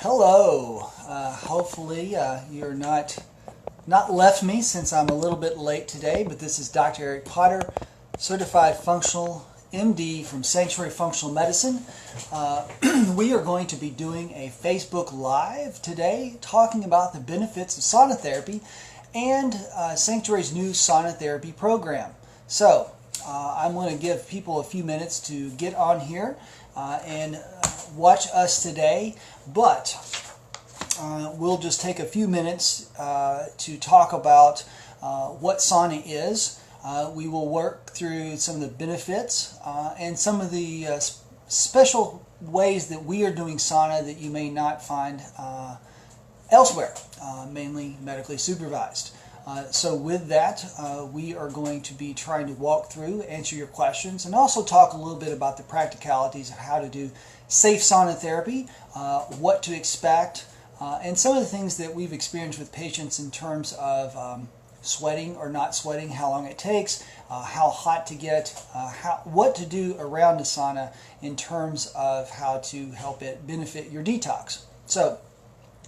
Hello. Hopefully you're not left me since I'm a little bit late today, but this is Dr. Eric Potter, Certified Functional MD from Sanctuary Functional Medicine. We are going to be doing a Facebook Live today talking about the benefits of sauna therapy and Sanctuary's new sauna therapy program. So I'm going to give people a few minutes to get on here and watch us today, but we'll just take a few minutes to talk about what sauna is. We will work through some of the benefits and some of the special ways that we are doing sauna that you may not find elsewhere, mainly medically supervised. So with that, we are going to be trying to walk through, answer your questions, and also talk a little bit about the practicalities of how to do safe sauna therapy, what to expect, and some of the things that we've experienced with patients in terms of sweating or not sweating, how long it takes, how hot to get, what to do around the sauna in terms of how to help it benefit your detox. So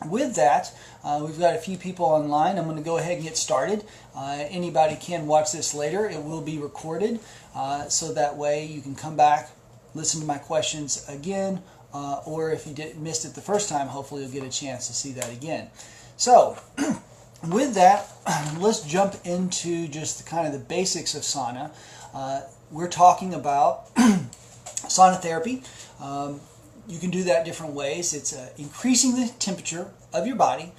with that, we've got a few people online. I'm going to go ahead and get started. Anybody can watch this later. It will be recorded, so that way you can come back, listen to my questions again, or if you missed it the first time, hopefully you'll get a chance to see that again. So with that, let's jump into just kind of the basics of sauna. We're talking about sauna therapy. You can do that different ways. It's increasing the temperature of your body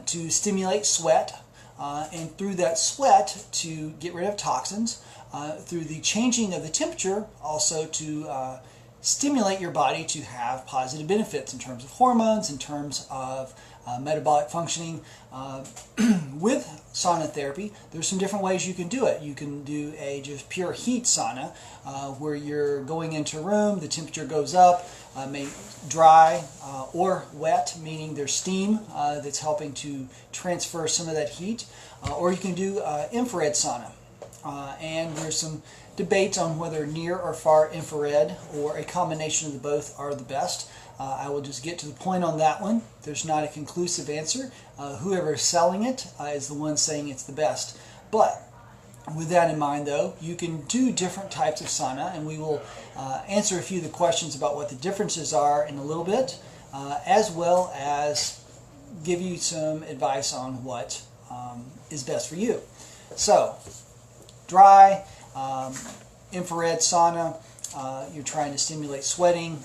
to stimulate sweat, and through that sweat to get rid of toxins, through the changing of the temperature also to stimulate your body to have positive benefits in terms of hormones, in terms of metabolic functioning. With sauna therapy, there's some different ways you can do it. You can do a just pure heat sauna where you're going into a room, the temperature goes up, may dry or wet, meaning there's steam that's helping to transfer some of that heat, or you can do infrared sauna. And there's some debates on whether near or far infrared or a combination of the both are the best. I will just get to the point on that one. There's not a conclusive answer. Whoever is selling it is the one saying it's the best. But with that in mind, though, you can do different types of sauna, and we will answer a few of the questions about what the differences are in a little bit, as well as give you some advice on what is best for you. So, dry, infrared sauna, you're trying to stimulate sweating.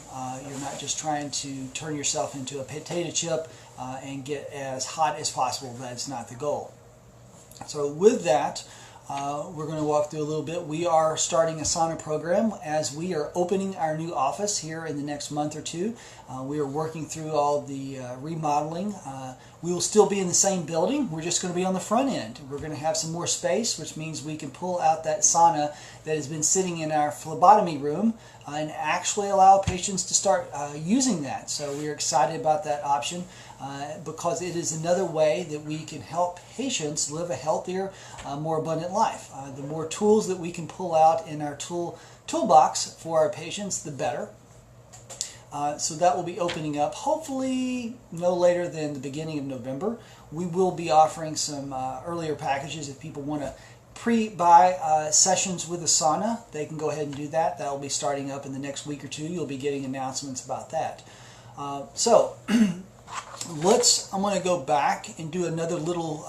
You're not just trying to turn yourself into a potato chip and get as hot as possible. That's not the goal. So with that, we're going to walk through a little bit. We are starting a sauna program as we are opening our new office here in the next month or two. We are working through all the remodeling. We will still be in the same building. We're just going to be on the front end. We're going to have some more space, which means we can pull out that sauna that has been sitting in our phlebotomy room and actually allow patients to start using that. So we're excited about that option because it is another way that we can help patients live a healthier, more abundant life. The more tools that we can pull out in our toolbox for our patients, the better. So that will be opening up hopefully no later than the beginning of November. We will be offering some earlier packages. If people want to pre-buy sessions with a sauna, they can go ahead and do that. That will be starting up in the next week or two. You'll be getting announcements about that. So I'm going to go back and do another little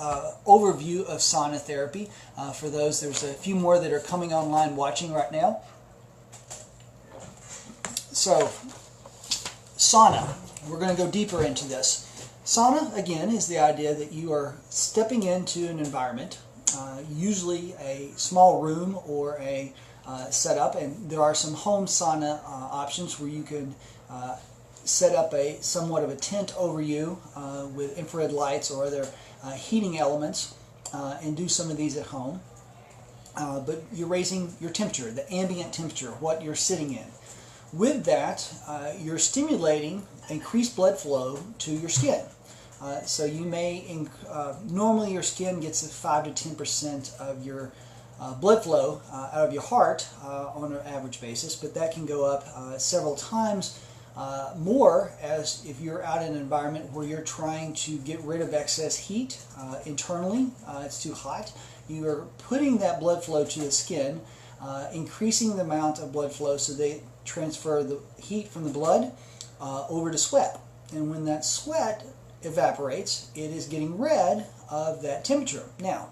overview of sauna therapy. For those, there's a few more that are coming online watching right now. So sauna, we're going to go deeper into this. Sauna, again, is the idea that you are stepping into an environment, usually a small room or a setup, and there are some home sauna options where you can set up somewhat of a tent over you with infrared lights or other heating elements and do some of these at home. But you're raising your temperature, the ambient temperature, what you're sitting in. With that, you're stimulating increased blood flow to your skin. So you may, normally your skin gets 5 to 10% of your blood flow out of your heart on an average basis, but that can go up several times more as if you're out in an environment where you're trying to get rid of excess heat internally, it's too hot. You are putting that blood flow to the skin, increasing the amount of blood flow so they transfer the heat from the blood over to sweat. And when that sweat evaporates, it is getting rid of that temperature. Now,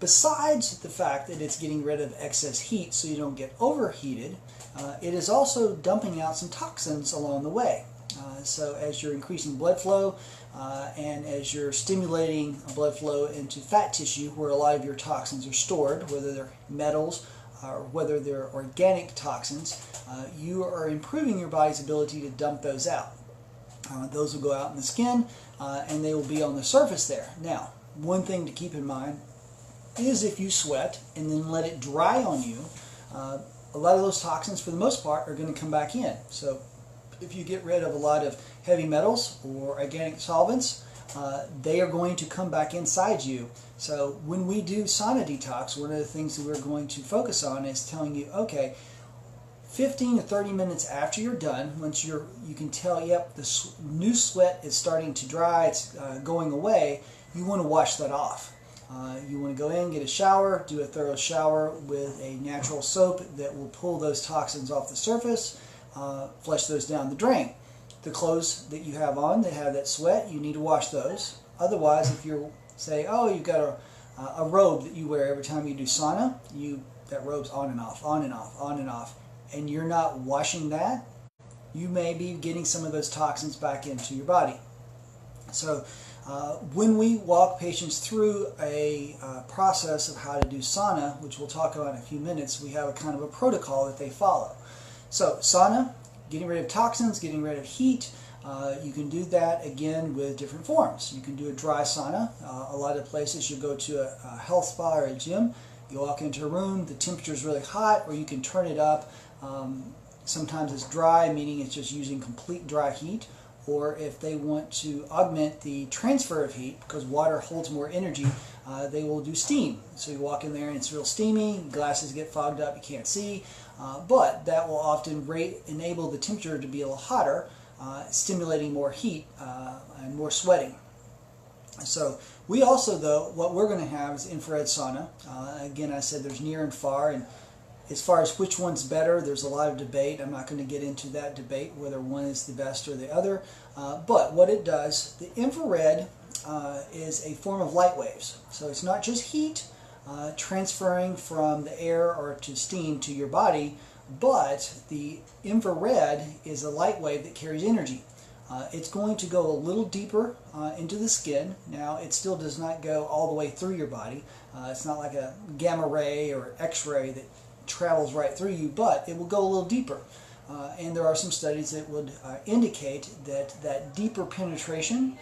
besides the fact that it's getting rid of excess heat so you don't get overheated, it is also dumping out some toxins along the way. So as you're increasing blood flow and as you're stimulating blood flow into fat tissue where a lot of your toxins are stored, whether they're metals or whether they're organic toxins, you are improving your body's ability to dump those out. Those will go out in the skin and they will be on the surface there. Now, one thing to keep in mind is if you sweat and then let it dry on you, a lot of those toxins for the most part are going to come back in. So if you get rid of a lot of heavy metals or organic solvents, they are going to come back inside you. So when we do sauna detox, one of the things that we're going to focus on is telling you, okay, 15 to 30 minutes after you're done, once you can tell, yep, the new sweat is starting to dry, it's going away, you want to wash that off. You want to go in, get a shower, do a thorough shower with a natural soap that will pull those toxins off the surface, flush those down the drain. The clothes that you have on that have that sweat, you need to wash those. Otherwise, if you're, say, oh, you've got a robe that you wear every time you do sauna, that robe's on and off, on and off, on and off, and you're not washing that, you may be getting some of those toxins back into your body. So when we walk patients through a process of how to do sauna, which we'll talk about in a few minutes, we have a kind of a protocol that they follow. So sauna, getting rid of toxins, getting rid of heat, you can do that again with different forms. You can do a dry sauna. A lot of places you go to a health spa or a gym, you walk into a room, the temperature is really hot, or you can turn it up. Sometimes it's dry, meaning it's just using complete dry heat. Or if they want to augment the transfer of heat, because water holds more energy, they will do steam. So you walk in there and it's real steamy, glasses get fogged up, you can't see, but that will often enable the temperature to be a little hotter, stimulating more heat and more sweating. So we also, though, what we're going to have is infrared sauna. Again, I said there's near and far, and as far as which one's better, there's a lot of debate. I'm not going to get into that debate, whether one is the best or the other. But what it does, the infrared is a form of light waves. So it's not just heat transferring from the air or to steam to your body, but the infrared is a light wave that carries energy. It's going to go a little deeper into the skin. Now, it still does not go all the way through your body. It's not like a gamma ray or X-ray that travels right through you, but it will go a little deeper. And there are some studies that would indicate that deeper penetration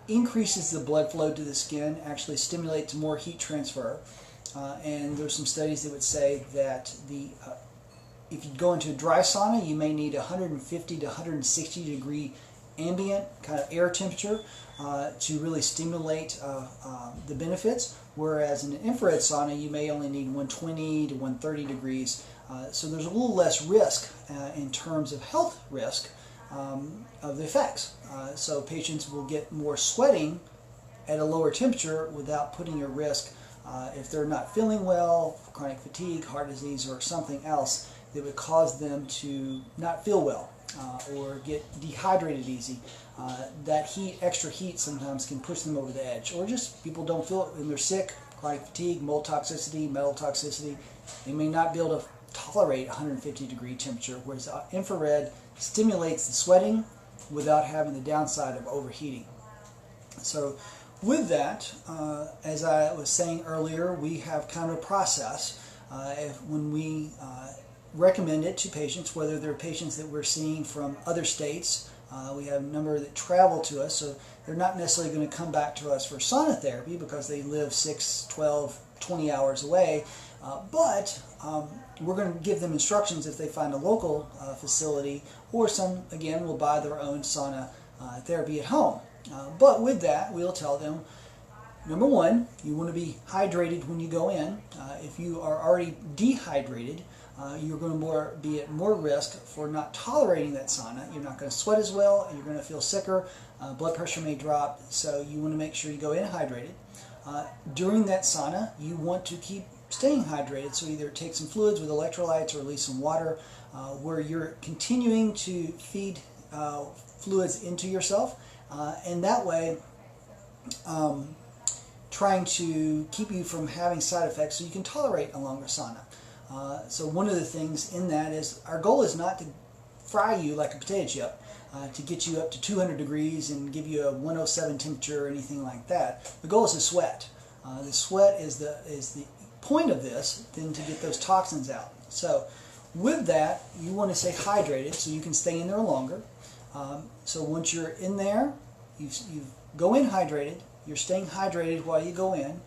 increases the blood flow to the skin, actually stimulates more heat transfer. And there's some studies that would say that if you go into a dry sauna, you may need 150 to 160 degree ambient kind of air temperature to really stimulate the benefits, whereas in an infrared sauna you may only need 120 to 130 degrees. So there's a little less risk in terms of health risk of the effects. So patients will get more sweating at a lower temperature without putting at risk if they're not feeling well, chronic fatigue, heart disease, or something else that would cause them to not feel well or get dehydrated easy. That heat, extra heat, sometimes can push them over the edge, or just people don't feel it when they're sick, chronic fatigue, mold toxicity, metal toxicity. They may not be able to tolerate 150 degree temperature, whereas infrared stimulates the sweating without having the downside of overheating. So with that, as I was saying earlier, we have kind of a process when we recommend it to patients, whether they're patients that we're seeing from other states. We have a number that travel to us, so they're not necessarily going to come back to us for sauna therapy because they live 6, 12, 20 hours away, but we're going to give them instructions if they find a local facility, or some, again, will buy their own sauna therapy at home. But with that, we'll tell them, number one, you want to be hydrated when you go in. If you are already dehydrated, you're going to be at more risk for not tolerating that sauna. You're not going to sweat as well, and you're going to feel sicker. Blood pressure may drop, so you want to make sure you go in hydrated. During that sauna, you want to keep staying hydrated, so either take some fluids with electrolytes or release some water, where you're continuing to feed fluids into yourself, and that way trying to keep you from having side effects so you can tolerate a longer sauna. So one of the things in that is our goal is not to fry you like a potato chip, to get you up to 200 degrees and give you a 107 temperature or anything like that. The goal is to sweat. The sweat is the point of this, then to get those toxins out. So with that, you want to stay hydrated so you can stay in there longer. So once you're in there, you go in hydrated. You're staying hydrated while you go in.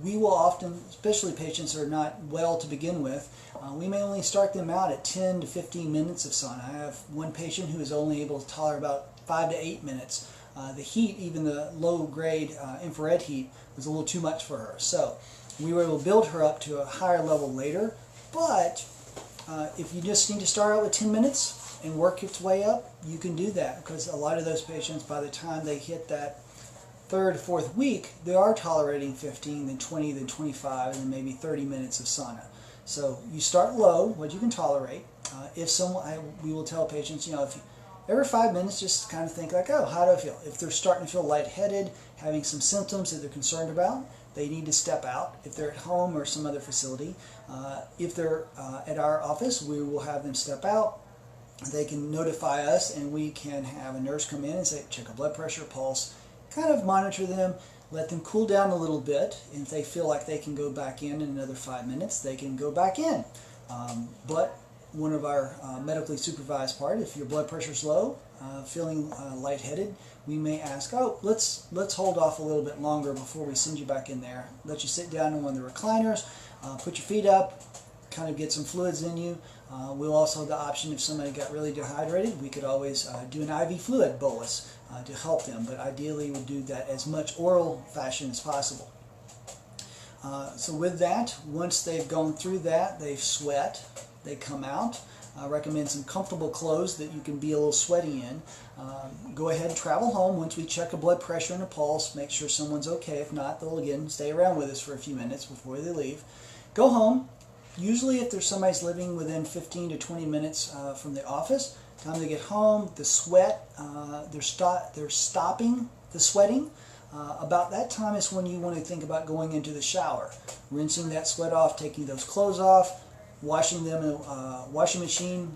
We will often, especially patients who are not well to begin with, we may only start them out at 10 to 15 minutes of sauna. I have one patient who is only able to tolerate about 5 to 8 minutes. The heat, even the low-grade infrared heat, was a little too much for her. So we were able to build her up to a higher level later. But if you just need to start out with 10 minutes and work its way up, you can do that, because a lot of those patients, by the time they hit that third, fourth week, they are tolerating 15, then 20, then 25, and then maybe 30 minutes of sauna. So you start low, what you can tolerate. We will tell patients, every 5 minutes, just kind of think like, oh, how do I feel? If they're starting to feel lightheaded, having some symptoms that they're concerned about, they need to step out. If they're at home or some other facility, if they're at our office, we will have them step out. They can notify us, and we can have a nurse come in and say, check a blood pressure, pulse, kind of monitor them, let them cool down a little bit. And if they feel like they can go back in another 5 minutes, they can go back in. But one of our medically supervised part, if your blood pressure is low, feeling lightheaded, we may ask, oh, let's hold off a little bit longer before we send you back in there. Let you sit down in one of the recliners, put your feet up, kind of get some fluids in you. We'll also have the option, if somebody got really dehydrated, we could always do an IV fluid bolus to help them, but ideally we'll do that as much oral fashion as possible. So with that, once they've gone through that, they've sweat, they come out. I recommend some comfortable clothes that you can be a little sweaty in. Go ahead and travel home. Once we check a blood pressure and a pulse, make sure someone's okay. If not, they'll again stay around with us for a few minutes before they leave. Go home. Usually if there's somebody's living within 15 to 20 minutes from the office, time they get home, the sweat, they're stopping the sweating. About that time is when you want to think about going into the shower, rinsing that sweat off, taking those clothes off, washing them in a washing machine,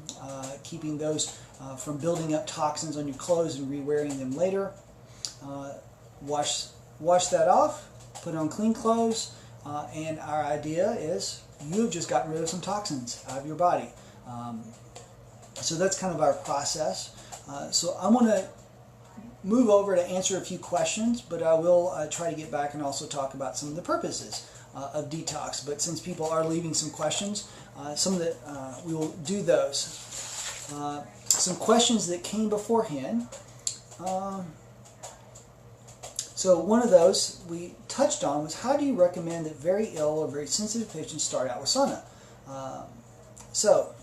keeping those from building up toxins on your clothes and re-wearing them later. Wash that off, put on clean clothes, and our idea is you've just gotten rid of some toxins out of your body. So that's kind of our process. So I'm going to move over to answer a few questions, but I will try to get back and also talk about some of the purposes of detox. But since people are leaving some questions, we will do those. Some questions that came beforehand. So one of those we touched on was, how do you recommend that very ill or very sensitive patients start out with sauna? So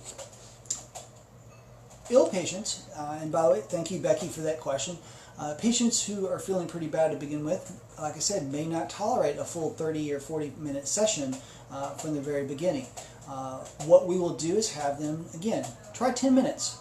ill patients, and by the way, thank you, Becky, for that question. Patients who are feeling pretty bad to begin with, like I said, may not tolerate a full 30 or 40-minute session from the very beginning. What we will do is have them, again, try 10 minutes.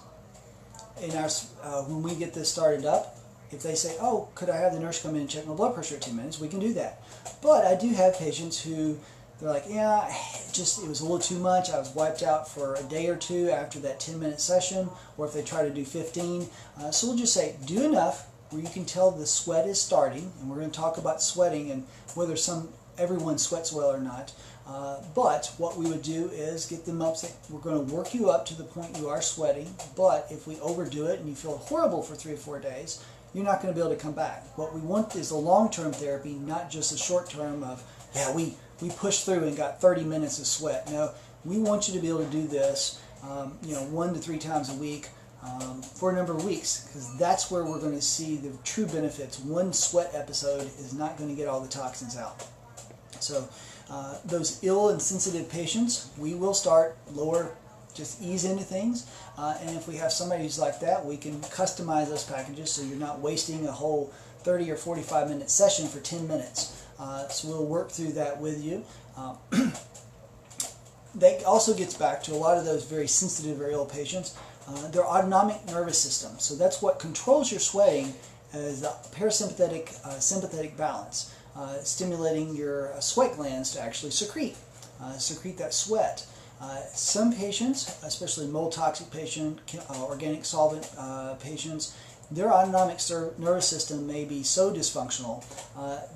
When we get this started up, if they say, oh, could I have the nurse come in and check my blood pressure at 10 minutes, we can do that. But I do have patients who, they're like, yeah, it was a little too much. I was wiped out for a day or two after that 10-minute session, or if they try to do 15. So we'll just say, do enough where you can tell the sweat is starting, and we're going to talk about sweating and whether everyone sweats well or not. But what we would do is get them up, say, we're going to work you up to the point you are sweating, but if we overdo it and you feel horrible for 3 or 4 days, you're not going to be able to come back. What we want is a long-term therapy, not just a short-term of, yeah, we pushed through and got 30 minutes of sweat. No, we want you to be able to do this 1 to 3 times a week for a number of weeks, because that's where we're going to see the true benefits. One sweat episode is not going to get all the toxins out. So Those ill and sensitive patients, we will start lower, just ease into things. And if we have somebody who's like that, we can customize those packages so you're not wasting a whole 30 or 45 minute session for 10 minutes. So we'll work through that with you. That also gets back to a lot of those very sensitive or ill patients, their autonomic nervous system. So that's what controls your sweating, is the parasympathetic sympathetic balance, stimulating your sweat glands to actually secrete that sweat. Some patients, especially mold toxic patient, organic solvent patients, their autonomic nervous system may be so dysfunctional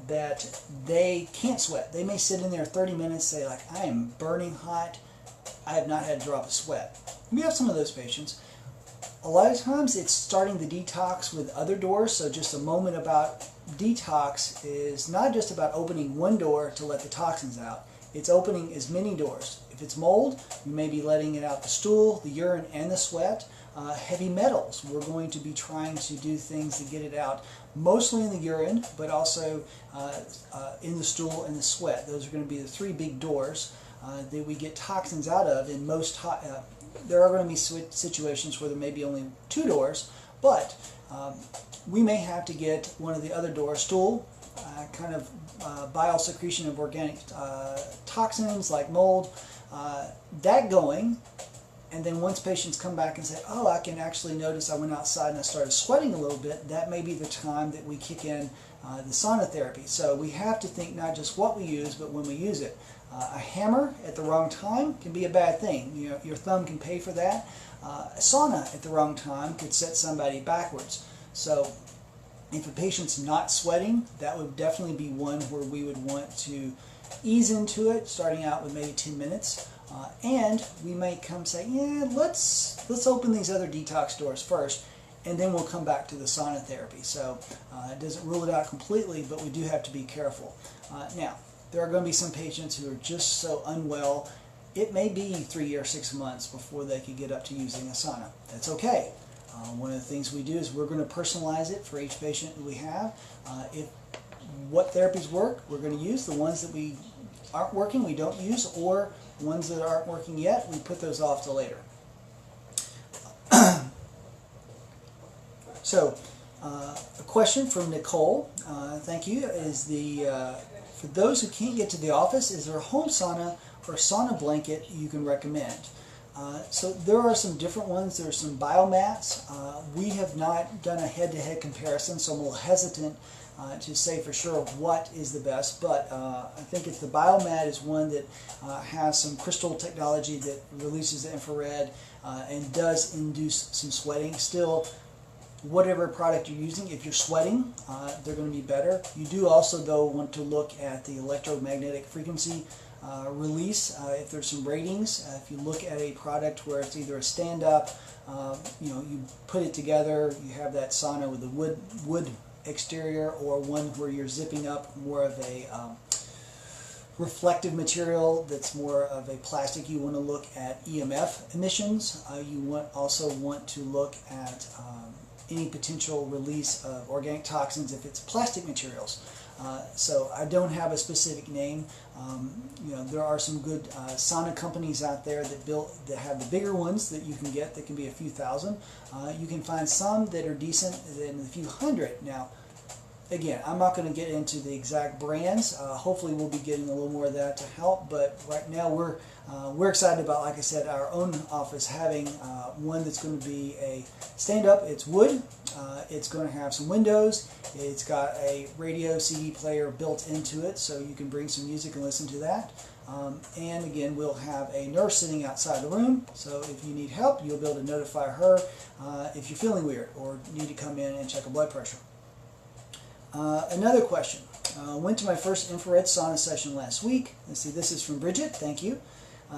that they can't sweat. They may sit in there 30 minutes, say like, I am burning hot, I have not had a drop of sweat. We have some of those patients. A lot of times it's starting the detox with other doors, so just a moment about detox is not just about opening one door to let the toxins out, it's opening as many doors. If it's mold, you may be letting it out the stool, the urine, and the sweat. Heavy metals, we're going to be trying to do things to get it out, mostly in the urine, but also in the stool and the sweat. Those are going to be the three big doors that we get toxins out of. In most, there are going to be situations where there may be only two doors, but we may have to get one of the other doors, stool, kind of bile secretion of organic toxins like mold, that going. And then once patients come back and say, oh, I can actually notice I went outside and I started sweating a little bit, that may be the time that we kick in the sauna therapy. So we have to think not just what we use, but when we use it. A hammer at the wrong time can be a bad thing. You know, your thumb can pay for that. A sauna at the wrong time could set somebody backwards. So if a patient's not sweating, that would definitely be one where we would want to ease into it, starting out with maybe 10 minutes. And we may come say, yeah, let's open these other detox doors first, and then we'll come back to the sauna therapy. So it doesn't rule it out completely, but we do have to be careful. Now, there are going to be some patients who are just so unwell, it may be 3 or 6 months before they could get up to using a sauna. That's okay. One of the things we do is we're going to personalize it for each patient that we have. What therapies work, we're going to use. The ones that we aren't working, we don't use, or ones that aren't working yet, we put those off to later. So, a question from Nicole, thank you, is for those who can't get to the office, is there a home sauna or sauna blanket you can recommend? So there are some different ones. There are some biomats. We have not done a head-to-head comparison, so I'm a little hesitant to say for sure what is the best, but I think the biomat is one that has some crystal technology that releases the infrared and does induce some sweating. Still, whatever product you're using, if you're sweating, they're going to be better. You do also, though, want to look at the electromagnetic frequency release. If there's some ratings, if you look at a product where it's either a stand-up, you put it together, you have that sauna with the wood exterior, or one where you're zipping up more of a reflective material that's more of a plastic, you want to look at EMF emissions. You also want to look at any potential release of organic toxins if it's plastic materials. So I don't have a specific name. There are some good sauna companies out there that have the bigger ones that you can get that can be a few thousand. You can find some that are decent in a few hundred. Now, again, I'm not going to get into the exact brands. Hopefully we'll be getting a little more of that to help, but right now we're excited about, like I said, our own office having one that's going to be a stand-up. It's wood. It's going to have some windows. It's got a radio CD player built into it, so you can bring some music and listen to that. And again, we'll have a nurse sitting outside the room, so if you need help, you'll be able to notify her if you're feeling weird or need to come in and check a blood pressure. Another question. Went to my first infrared sauna session last week. Let's see, this is from Bridget. Thank you.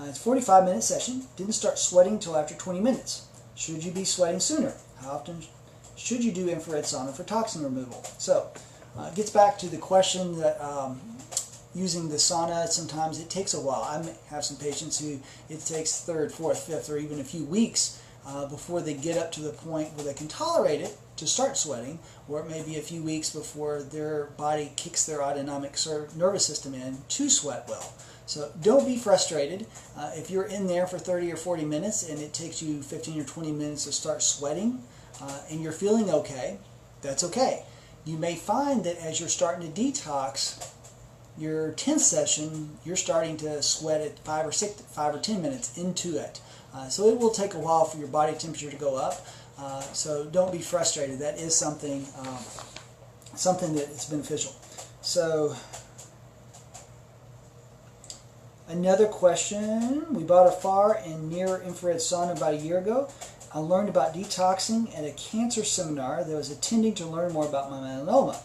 It's a 45-minute session. Didn't start sweating until after 20 minutes. Should you be sweating sooner? How often should you do infrared sauna for toxin removal? So, it gets back to the question that using the sauna, sometimes it takes a while. I have some patients who it takes third, fourth, fifth, or even a few weeks before they get up to the point where they can tolerate it to start sweating, or it may be a few weeks before their body kicks their autonomic nervous system in to sweat well. So don't be frustrated. If you're in there for 30 or 40 minutes and it takes you 15 or 20 minutes to start sweating and you're feeling okay, that's okay. You may find that as you're starting to detox, your 10th session, you're starting to sweat at 5 or 10 minutes into it. So it will take a while for your body temperature to go up. So don't be frustrated. That is something that is beneficial. So another question. We bought a far and near infrared sauna about a year ago. I learned about detoxing at a cancer seminar that I was attending to learn more about my melanoma.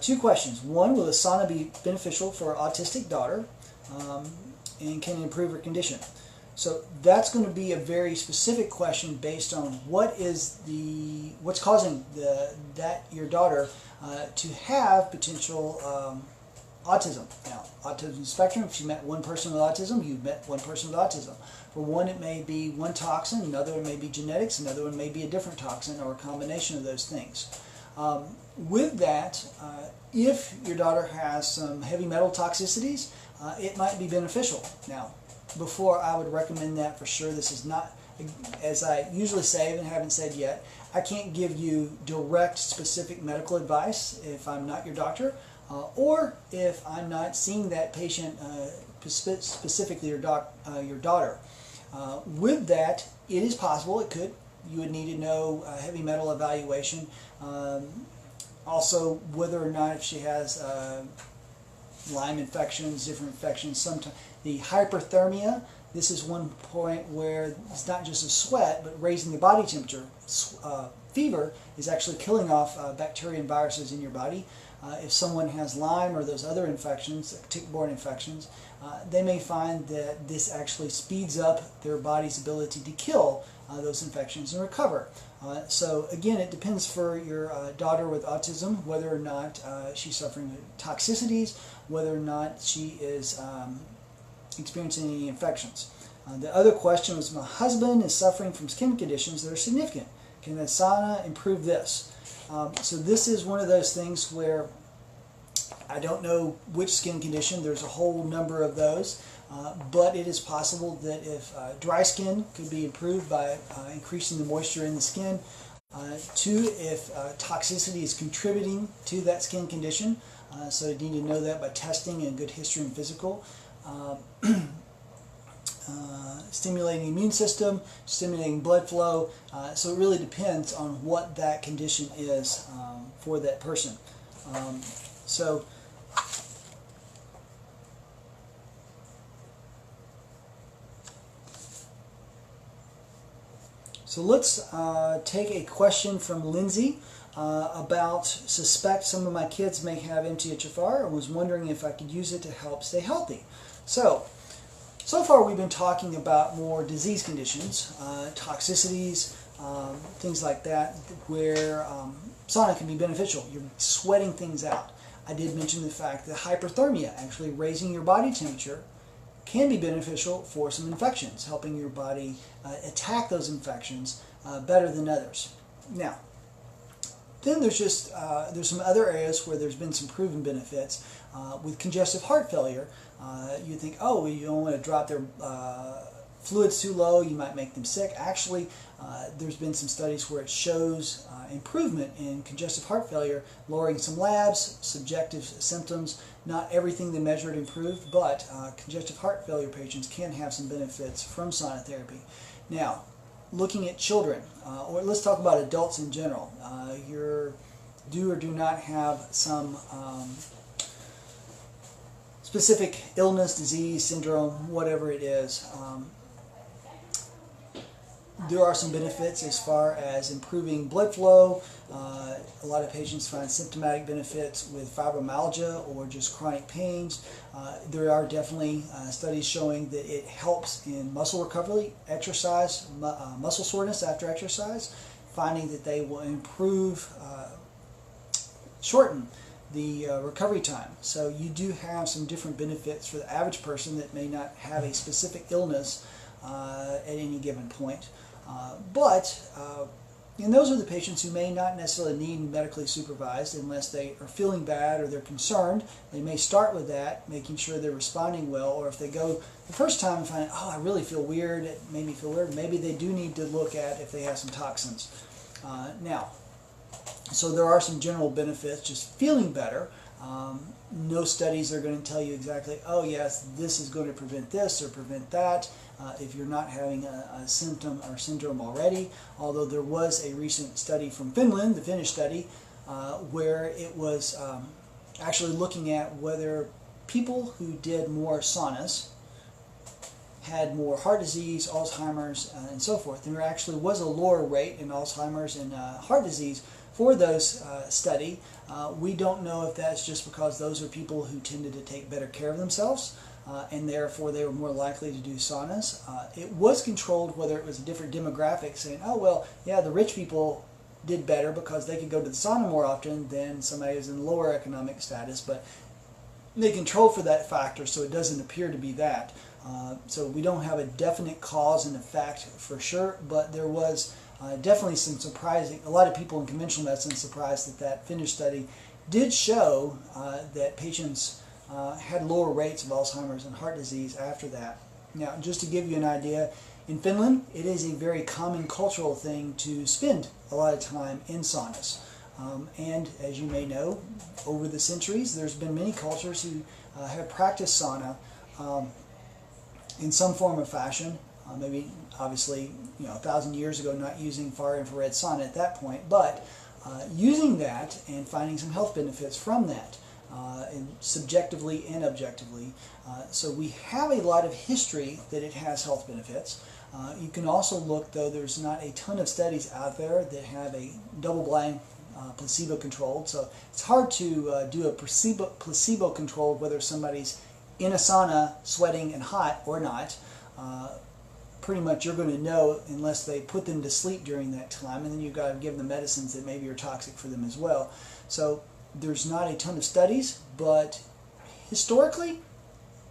2 questions. 1, will the sauna be beneficial for our autistic daughter and can it improve her condition? So that's going to be a very specific question based on what's causing your daughter to have potential autism. Now, autism spectrum, if you met one person with autism, you've met one person with autism. For one, it may be one toxin, another one may be genetics, another one may be a different toxin or a combination of those things. With that, if your daughter has some heavy metal toxicities, it might be beneficial. Now, before I would recommend that for sure, this is not, as I usually say and haven't said yet, I can't give you direct specific medical advice if I'm not your doctor, or if I'm not seeing that patient, specifically your daughter. With that, it is possible, you would need to know heavy metal evaluation. Also, whether or not if she has Lyme infections, different infections. Sometimes the hyperthermia, this is one point where it's not just a sweat, but raising the body temperature. Fever is actually killing off bacteria and viruses in your body. If someone has Lyme or those other infections, tick-borne infections, they may find that this actually speeds up their body's ability to kill those infections and recover. So again, it depends for your daughter with autism, whether or not she's suffering toxicities, whether or not she is experiencing any infections. The other question was, my husband is suffering from skin conditions that are significant. Can the sauna improve this? So this is one of those things where I don't know which skin condition. There's a whole number of those. But it is possible that if dry skin could be improved by increasing the moisture in the skin. 2, if toxicity is contributing to that skin condition. So you need to know that by testing and good history and physical. Stimulating the immune system, stimulating blood flow. So it really depends on what that condition is for that person. So let's take a question from Lindsay about suspect some of my kids may have MTHFR and was wondering if I could use it to help stay healthy. So far we've been talking about more disease conditions, toxicities, things like that, where sauna can be beneficial. You're sweating things out. I did mention the fact that hyperthermia, actually raising your body temperature, can be beneficial for some infections, helping your body attack those infections better than others. Now, then there's some other areas where there's been some proven benefits. With congestive heart failure, you think, oh, you don't want to drop their fluids too low, you might make them sick. Actually, there's been some studies where it shows improvement in congestive heart failure, lowering some labs, subjective symptoms. Not everything they measured improved, but congestive heart failure patients can have some benefits from sauna therapy. Now, looking at children, or let's talk about adults in general. You do or do not have some specific illness, disease, syndrome, whatever it is. There are some benefits as far as improving blood flow. A lot of patients find symptomatic benefits with fibromyalgia or just chronic pains. There are definitely studies showing that it helps in muscle recovery, exercise, muscle soreness after exercise, finding that they will improve, shorten the recovery time. So you do have some different benefits for the average person that may not have a specific illness at any given point. But And those are the patients who may not necessarily need medically supervised unless they are feeling bad or they're concerned. They may start with that, making sure they're responding well, or if they go the first time and find, oh, I really feel weird, it made me feel weird, maybe they do need to look at if they have some toxins. So there are some general benefits, just feeling better. No studies are going to tell you exactly, oh yes, this is going to prevent this or prevent that if you're not having a symptom or syndrome already. Although there was a recent study from Finland, the Finnish study, where it was actually looking at whether people who did more saunas had more heart disease, Alzheimer's, and so forth. There actually was a lower rate in Alzheimer's and heart disease for those study. We don't know if that's just because those are people who tended to take better care of themselves and therefore they were more likely to do saunas. It was controlled whether it was a different demographic saying, oh well, yeah, the rich people did better because they could go to the sauna more often than somebody who's in lower economic status, but they control for that factor, so it doesn't appear to be that. So we don't have a definite cause and effect for sure, but there was definitely some surprising, a lot of people in conventional medicine surprised that that Finnish study did show that patients had lower rates of Alzheimer's and heart disease after that. Now, just to give you an idea, in Finland, it is a very common cultural thing to spend a lot of time in saunas. And as you may know, over the centuries, there's been many cultures who have practiced sauna in some form or fashion. Maybe, obviously, 1,000 years ago, not using far infrared sauna at that point, but using that and finding some health benefits from that, and subjectively and objectively. So we have a lot of history that it has health benefits. You can also look, though there's not a ton of studies out there that have a double-blind placebo-controlled, so it's hard to do a placebo-controlled whether somebody's in a sauna sweating and hot or not. Pretty much you're going to know unless they put them to sleep during that time, and then you've got to give them medicines that maybe are toxic for them as well. So there's not a ton of studies, but historically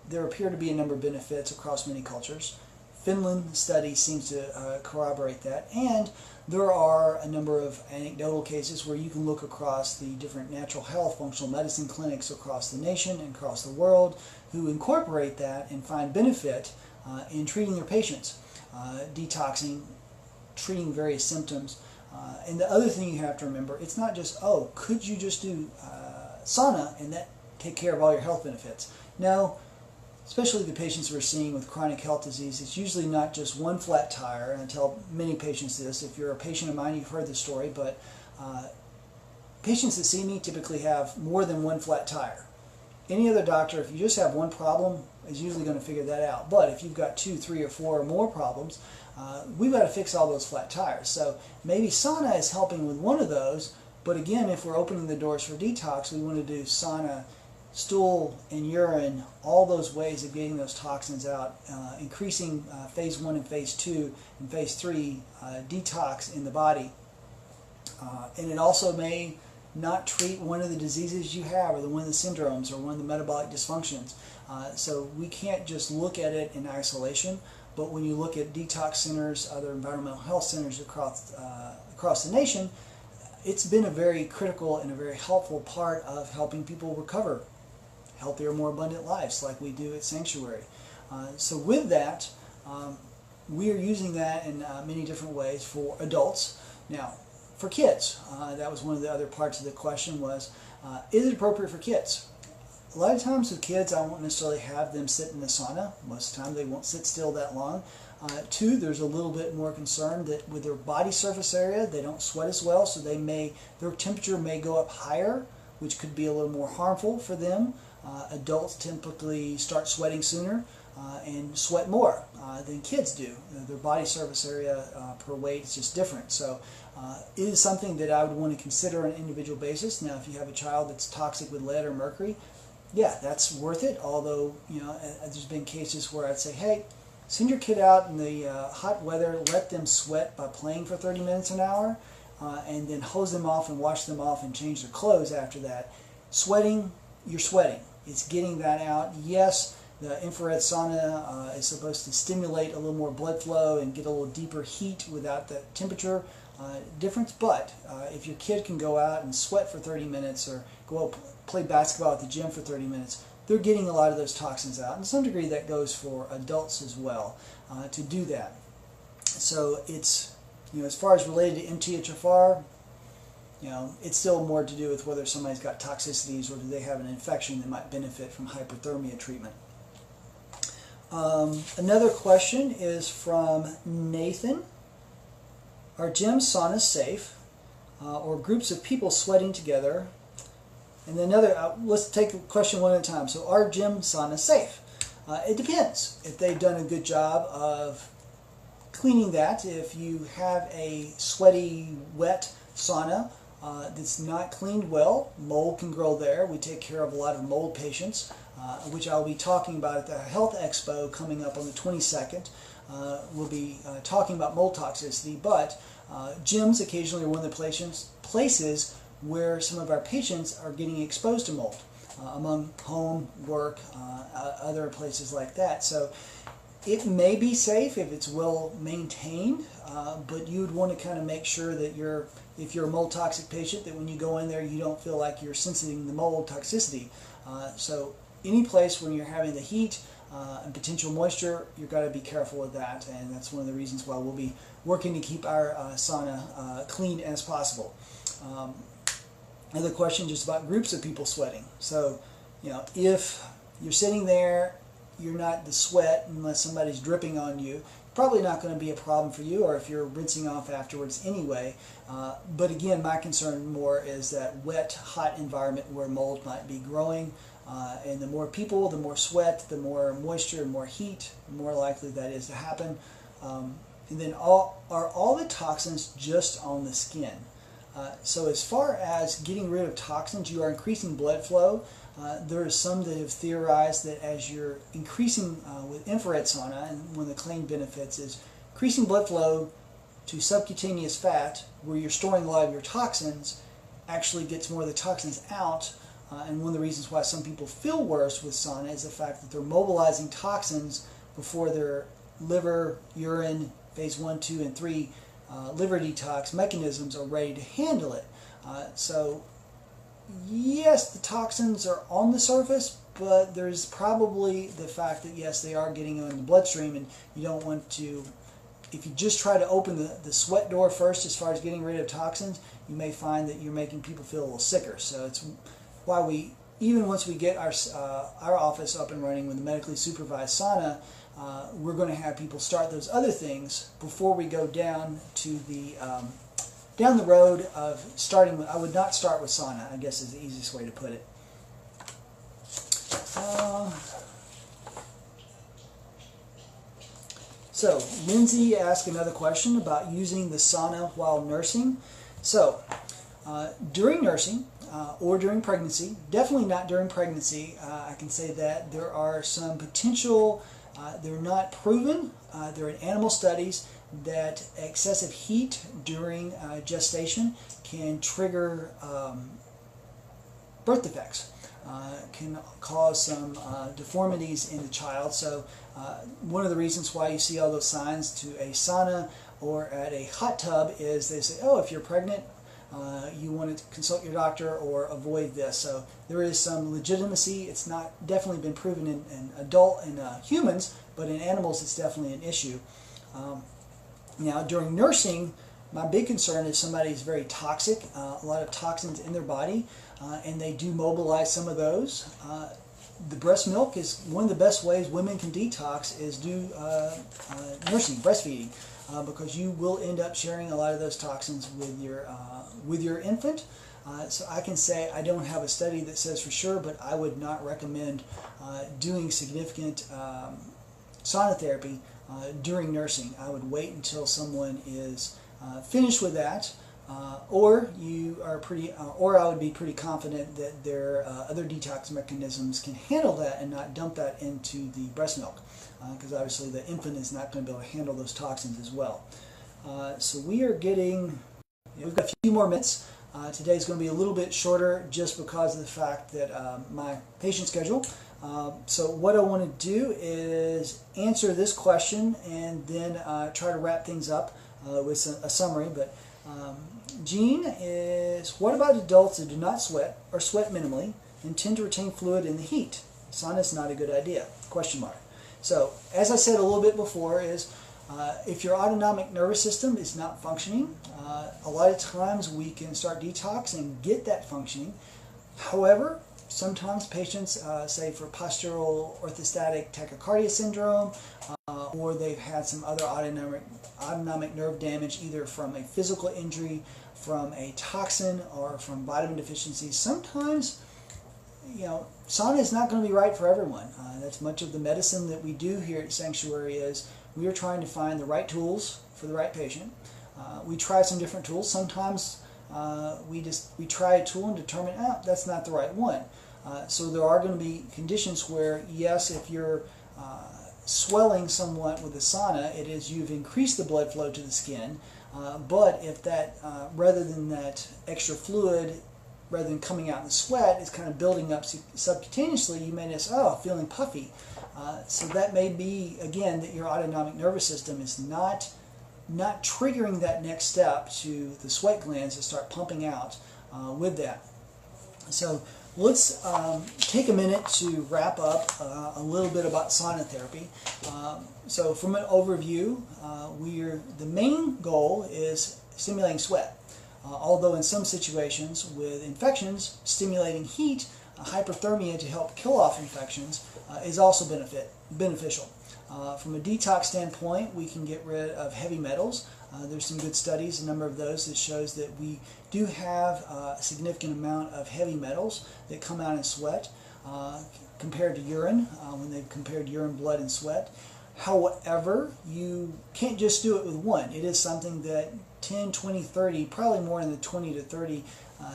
there appear to be a number of benefits across many cultures. Finland study seems to corroborate that, and there are a number of anecdotal cases where you can look across the different natural health functional medicine clinics across the nation and across the world who incorporate that and find benefit in treating their patients, detoxing, treating various symptoms. And the other thing you have to remember, it's not just, oh, could you just do sauna and that take care of all your health benefits? No, especially the patients we're seeing with chronic health disease, it's usually not just one flat tire, and I tell many patients this. If you're a patient of mine, you've heard the story, but patients that see me typically have more than one flat tire. Any other doctor, if you just have one problem, is usually going to figure that out. But if you've got 2, 3, or 4 or more problems, we've got to fix all those flat tires. So maybe sauna is helping with one of those, but again, if we're opening the doors for detox, we want to do sauna, stool, and urine, all those ways of getting those toxins out, increasing phase 1 and phase 2 and phase 3 detox in the body. And it also may not treat one of the diseases you have, or one of the syndromes, or one of the metabolic dysfunctions. So we can't just look at it in isolation, but when you look at detox centers, other environmental health centers across the nation, it's been a very critical and a very helpful part of helping people recover healthier, more abundant lives like we do at Sanctuary. So with that, we are using that in many different ways for adults. Now, for kids, that was one of the other parts of the question was, is it appropriate for kids? A lot of times with kids, I won't necessarily have them sit in the sauna. Most of the time they won't sit still that long. 2, there's a little bit more concern that with their body surface area, they don't sweat as well, so their temperature may go up higher, which could be a little more harmful for them. Adults typically start sweating sooner and sweat more than kids do. Their body surface area per weight is just different. So it is something that I would want to consider on an individual basis. Now, if you have a child that's toxic with lead or mercury, yeah, that's worth it. Although, there's been cases where I'd say, hey, send your kid out in the hot weather, let them sweat by playing for 30 minutes an hour, and then hose them off and wash them off and change their clothes after that. Sweating, you're sweating. It's getting that out. Yes, the infrared sauna is supposed to stimulate a little more blood flow and get a little deeper heat without the temperature. difference, but if your kid can go out and sweat for 30 minutes or go out play basketball at the gym for 30 minutes, they're getting a lot of those toxins out. And to some degree that goes for adults as well to do that. So it's, as far as related to MTHFR, it's still more to do with whether somebody's got toxicities or do they have an infection that might benefit from hyperthermia treatment. Another question is from Nathan. Are gym saunas safe, or groups of people sweating together? And then another, let's take the question one at a time. So are gym saunas safe? It depends. If they've done a good job of cleaning that, if you have a sweaty, wet sauna that's not cleaned well, mold can grow there. We take care of a lot of mold patients, which I'll be talking about at the Health Expo coming up on the 22nd. We'll be talking about mold toxicity, but gyms occasionally are one of the places where some of our patients are getting exposed to mold, among home, work, other places like that. So it may be safe if it's well maintained, but you'd want to kind of make sure that if you're a mold toxic patient, that when you go in there you don't feel like you're sensing the mold toxicity. So any place where you're having the heat and potential moisture, you've got to be careful with that, and that's one of the reasons why we'll be working to keep our sauna clean as possible. Another question just about groups of people sweating. So, if you're sitting there, you're not the sweat unless somebody's dripping on you, probably not going to be a problem for you, or if you're rinsing off afterwards anyway. But again, my concern more is that wet, hot environment where mold might be growing. And the more people, the more sweat, the more moisture, more heat, the more likely that is to happen. And then are all the toxins just on the skin? So as far as getting rid of toxins, you are increasing blood flow. There are some that have theorized that as you're increasing with infrared sauna, and one of the claimed benefits is increasing blood flow to subcutaneous fat, where you're storing a lot of your toxins, actually gets more of the toxins out. And one of the reasons why some people feel worse with sauna is the fact that they're mobilizing toxins before their liver, urine, phase 1, 2, and 3 liver detox mechanisms are ready to handle it. So yes, the toxins are on the surface, but there's probably the fact that yes, they are getting in the bloodstream, and you don't want to, if you just try to open the sweat door first as far as getting rid of toxins, you may find that you're making people feel a little sicker. So it's why we, even once we get our office up and running with the medically supervised sauna, we're going to have people start those other things before we go down to the down the road of starting with. I would not start with sauna, I guess is the easiest way to put it. So Lindsay asked another question about using the sauna while nursing. So during nursing or during pregnancy, definitely not during pregnancy, I can say that there are some potential, they're not proven, they're in animal studies, that excessive heat during gestation can trigger birth defects, can cause some deformities in the child. So one of the reasons why you see all those signs to a sauna or at a hot tub is they say, oh, if you're pregnant, you want to consult your doctor or avoid this. So there is some legitimacy. It's not definitely been proven in adult and humans, but in animals it's definitely an issue. Now during nursing, my big concern is somebody is very toxic, a lot of toxins in their body, and they do mobilize some of those. The breast milk is one of the best ways women can detox, is do nursing, breastfeeding, because you will end up sharing a lot of those toxins with your infant. So I can say I don't have a study that says for sure, but I would not recommend doing significant sauna therapy during nursing. I would wait until someone is finished with that, or I would be pretty confident that their other detox mechanisms can handle that and not dump that into the breast milk, because obviously the infant is not going to be able to handle those toxins as well. So we are getting, we've got a few more minutes. Today's going to be a little bit shorter just because of the fact that my patient schedule. So what I want to do is answer this question and then try to wrap things up with a summary. But Jean is, what about adults who do not sweat or sweat minimally and tend to retain fluid in the heat? Sauna is not a good idea, question mark. So, as I said a little bit before, is if your autonomic nervous system is not functioning, a lot of times we can start detox and get that functioning. However, sometimes patients, say for postural orthostatic tachycardia syndrome, or they've had some other autonomic nerve damage, either from a physical injury, from a toxin, or from vitamin deficiency. Sometimes, sauna is not going to be right for everyone. That's much of the medicine that we do here at Sanctuary is we are trying to find the right tools for the right patient. We try some different tools. Sometimes we try a tool and determine, that's not the right one. So there are going to be conditions where, yes, if you're swelling somewhat with the sauna, it is you've increased the blood flow to the skin. But if that, rather than that extra fluid, rather than coming out in the sweat, is kind of building up subcutaneously, you may just, feeling puffy. So that may be, again, that your autonomic nervous system is not triggering that next step to the sweat glands to start pumping out with that. So let's take a minute to wrap up a little bit about sauna therapy. So from an overview, the main goal is stimulating sweat. Although in some situations with infections, stimulating heat, hyperthermia to help kill off infections is also beneficial. From a detox standpoint, we can get rid of heavy metals. There's some good studies, a number of those, that shows that we do have a significant amount of heavy metals that come out in sweat compared to urine, when they've compared urine, blood, and sweat. However, you can't just do it with one. It is something that 10, 20, 30, probably more in the 20 to 30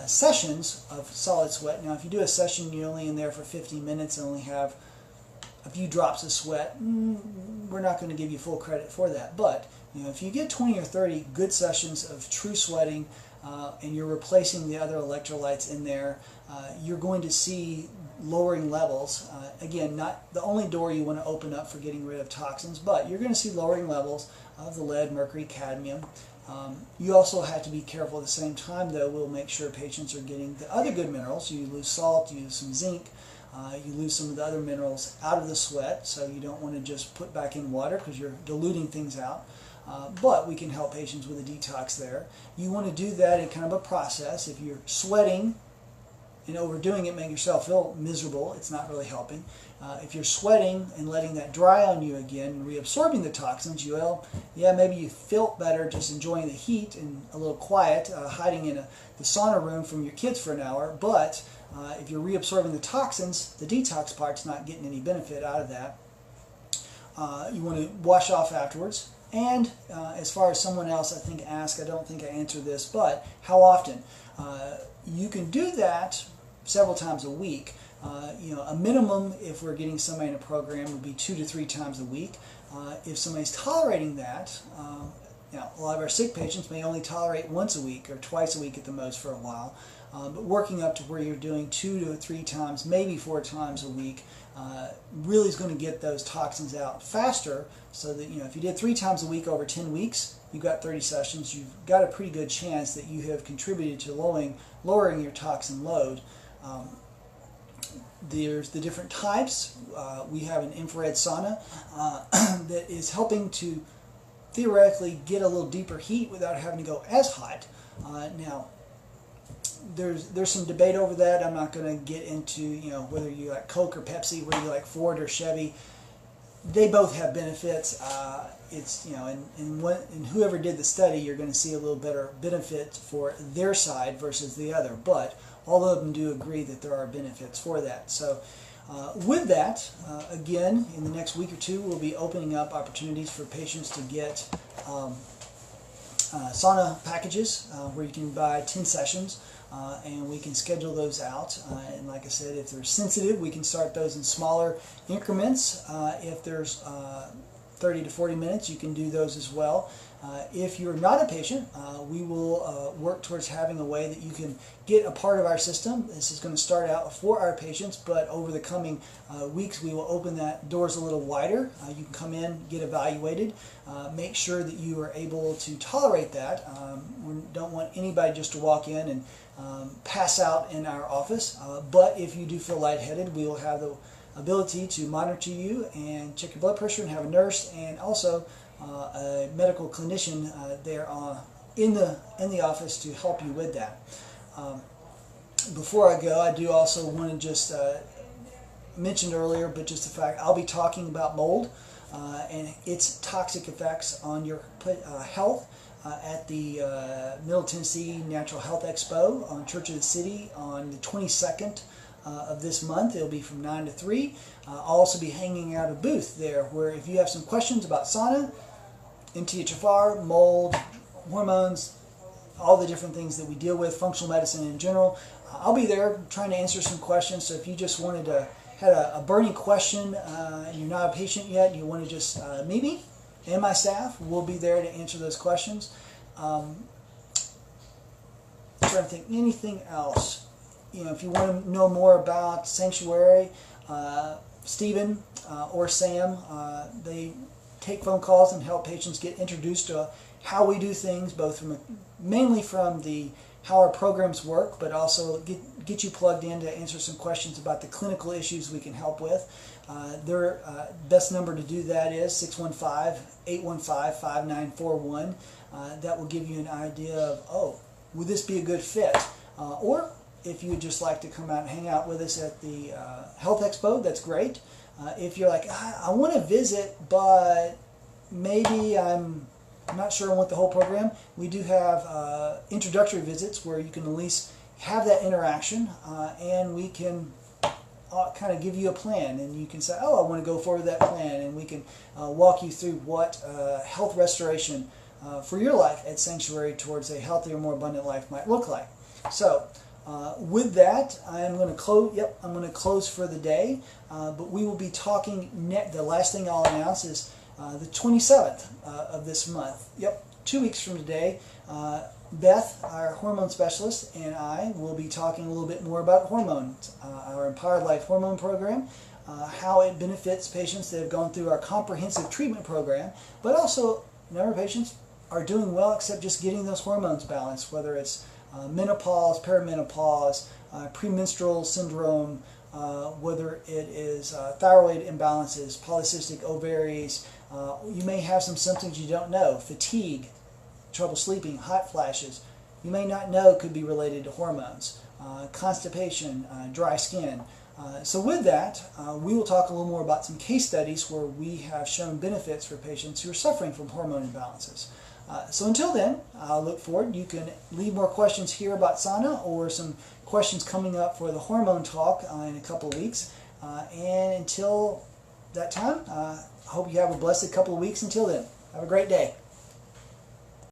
sessions of solid sweat. Now, if you do a session, you're only in there for 15 minutes and only have a few drops of sweat, we're not going to give you full credit for that. But if you get 20 or 30 good sessions of true sweating, and you're replacing the other electrolytes in there, you're going to see lowering levels. Again, not the only door you want to open up for getting rid of toxins, but you're going to see lowering levels of the lead, mercury, cadmium. You also have to be careful at the same time, though. We'll make sure patients are getting the other good minerals. You lose salt, you lose some zinc, you lose some of the other minerals out of the sweat, so you don't want to just put back in water because you're diluting things out. But we can help patients with a detox there. You want to do that in kind of a process. If you're sweating and overdoing it, making yourself feel miserable, it's not really helping. If you're sweating and letting that dry on you again and reabsorbing the toxins, maybe you felt better just enjoying the heat and a little quiet, hiding in the sauna room from your kids for an hour. But if you're reabsorbing the toxins, the detox part's not getting any benefit out of that. You want to wash off afterwards. And as far as someone else, I think, asked, I don't think I answered this, but how often? You can do that several times a week. A minimum, if we're getting somebody in a program, would be 2 to 3 times a week. If somebody's tolerating that, a lot of our sick patients may only tolerate once a week or twice a week at the most for a while. But working up to where you're doing 2 to 3 times, maybe 4 times a week, really is going to get those toxins out faster. So that if you did 3 times a week over 10 weeks, you've got 30 sessions. You've got a pretty good chance that you have contributed to lowering your toxin load. There's the different types. We have an infrared sauna that is helping to theoretically get a little deeper heat without having to go as hot. Now, there's some debate over that. I'm not going to get into whether you like Coke or Pepsi, whether you like Ford or Chevy. They both have benefits. It's and whoever did the study, you're going to see a little better benefit for their side versus the other. But all of them do agree that there are benefits for that. So with that, again, in the next week or two, we'll be opening up opportunities for patients to get sauna packages where you can buy 10 sessions. And we can schedule those out. And like I said, if they're sensitive, we can start those in smaller increments. If there's 30 to 40 minutes, you can do those as well. If you're not a patient, we will work towards having a way that you can get a part of our system. This is going to start out for our patients, but over the coming weeks we will open that doors a little wider. You can come in, get evaluated, make sure that you are able to tolerate that. We don't want anybody just to walk in and pass out in our office, but if you do feel lightheaded, we will have the ability to monitor you and check your blood pressure and have a nurse and also a medical clinician there in the office to help you with that. Before I go, I do also want to just mention earlier, but just the fact I'll be talking about mold and its toxic effects on your health at the Middle Tennessee Natural Health Expo on Church of the City on the 22nd of this month. It'll be from 9 to 3. I'll also be hanging out a booth there where if you have some questions about sauna, MTHFR, mold, hormones, all the different things that we deal with, functional medicine in general, I'll be there trying to answer some questions. So if you just wanted to, had a burning question and you're not a patient yet and you want to just meet me and my staff, we'll be there to answer those questions. I'm trying to think anything else. If you want to know more about Sanctuary, Stephen or Sam, they take phone calls and help patients get introduced to how we do things, both mainly from how our programs work, but also get you plugged in to answer some questions about the clinical issues we can help with. Their best number to do that is 615-815-5941. That will give you an idea of, would this be a good fit? Or if you would just like to come out and hang out with us at the Health Expo, that's great. If you're like, I want to visit, but maybe I'm not sure I want the whole program, we do have introductory visits where you can at least have that interaction and we can kind of give you a plan and you can say, I want to go forward with that plan, and we can walk you through what health restoration for your life at Sanctuary towards a healthier, more abundant life might look like. So with that, I'm going to close. I'm going to close for the day. But we will be talking. The last thing I'll announce is the 27th of this month. 2 weeks from today. Beth, our hormone specialist, and I will be talking a little bit more about hormones, our Empowered Life Hormone Program, how it benefits patients that have gone through our comprehensive treatment program, but also a number of patients are doing well except just getting those hormones balanced, whether it's menopause, perimenopause, premenstrual syndrome, whether it is thyroid imbalances, polycystic ovaries. You may have some symptoms you don't know, fatigue, trouble sleeping, hot flashes. You may not know could be related to hormones, constipation, dry skin. So with that, we will talk a little more about some case studies where we have shown benefits for patients who are suffering from hormone imbalances. So until then, I'll look forward. You can leave more questions here about sauna or some questions coming up for the hormone talk in a couple of weeks. And until that time, I hope you have a blessed couple of weeks until then. Have a great day.